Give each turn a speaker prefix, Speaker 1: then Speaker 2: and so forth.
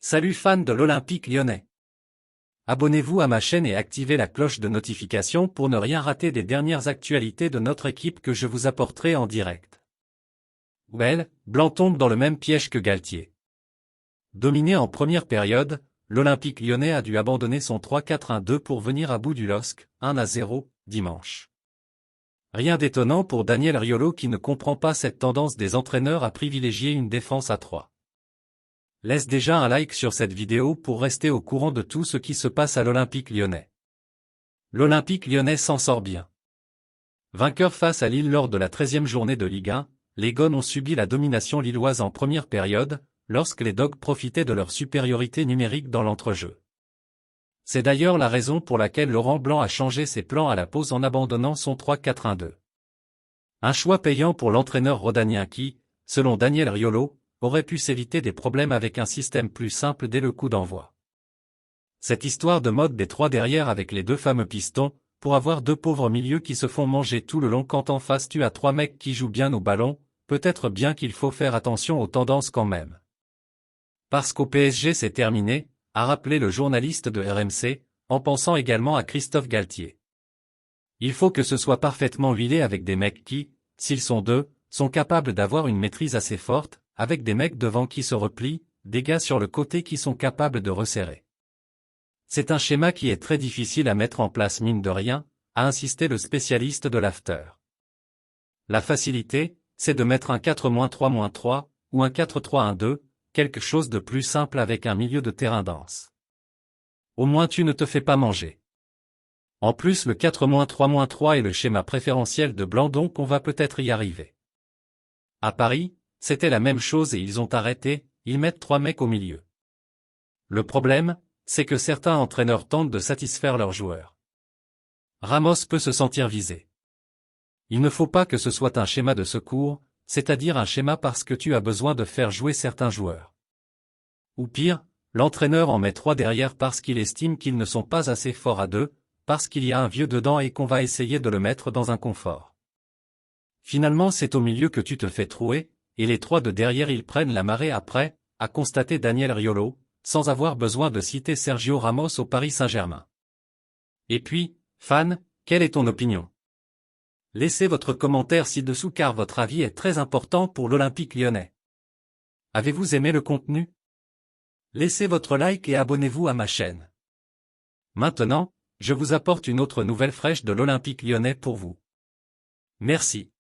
Speaker 1: Salut fans de l'Olympique lyonnais. Abonnez-vous à ma chaîne et activez la cloche de notification pour ne rien rater des dernières actualités de notre équipe que je vous apporterai en direct. Well, Blanc tombe dans le même piège que Galtier. Dominé en première période, l'Olympique lyonnais a dû abandonner son 3-4-1-2 pour venir à bout du LOSC, 1-0, dimanche. Rien d'étonnant pour Daniel Riolo qui ne comprend pas cette tendance des entraîneurs à privilégier une défense à 3. Laisse déjà un like sur cette vidéo pour rester au courant de tout ce qui se passe à l'Olympique lyonnais. L'Olympique lyonnais s'en sort bien. Vainqueur face à Lille lors de la 13e journée de Ligue 1, les Gones ont subi la domination lilloise en première période, lorsque les Dogs profitaient de leur supériorité numérique dans l'entrejeu. C'est d'ailleurs la raison pour laquelle Laurent Blanc a changé ses plans à la pause en abandonnant son 3-4-1-2. Un choix payant pour l'entraîneur rhodanien qui, selon Daniel Riolo, aurait pu s'éviter des problèmes avec un système plus simple dès le coup d'envoi. Cette histoire de mode des 3 derrière avec les 2 fameux pistons, pour avoir 2 pauvres milieux qui se font manger tout le long quand en face tu as 3 mecs qui jouent bien au ballon, peut-être bien qu'il faut faire attention aux tendances quand même. Parce qu'au PSG c'est terminé, a rappelé le journaliste de RMC, en pensant également à Christophe Galtier. Il faut que ce soit parfaitement huilé avec des mecs qui, s'ils sont 2, sont capables d'avoir une maîtrise assez forte, avec des mecs devant qui se replient, des gars sur le côté qui sont capables de resserrer. C'est un schéma qui est très difficile à mettre en place mine de rien, a insisté le spécialiste de l'after. La facilité, c'est de mettre un 4-3-3, ou un 4-3-1-2, quelque chose de plus simple avec un milieu de terrain dense. Au moins tu ne te fais pas manger. En plus le 4-3-3 est le schéma préférentiel de Blanc donc on va peut-être y arriver. À Paris, c'était la même chose et ils ont arrêté, ils mettent 3 mecs au milieu. Le problème, c'est que certains entraîneurs tentent de satisfaire leurs joueurs. Ramos peut se sentir visé. Il ne faut pas que ce soit un schéma de secours, c'est-à-dire un schéma parce que tu as besoin de faire jouer certains joueurs. Ou pire, l'entraîneur en met 3 derrière parce qu'il estime qu'ils ne sont pas assez forts à 2, parce qu'il y a un vieux dedans et qu'on va essayer de le mettre dans un confort. Finalement c'est au milieu que tu te fais trouer, et les 3 de derrière ils prennent la marée après, a constaté Daniel Riolo, sans avoir besoin de citer Sergio Ramos au Paris Saint-Germain. Et puis, fan, quelle est ton opinion? Laissez votre commentaire ci-dessous car votre avis est très important pour l'Olympique lyonnais. Avez-vous aimé le contenu? Laissez votre like et abonnez-vous à ma chaîne. Maintenant, je vous apporte une autre nouvelle fraîche de l'Olympique lyonnais pour vous. Merci.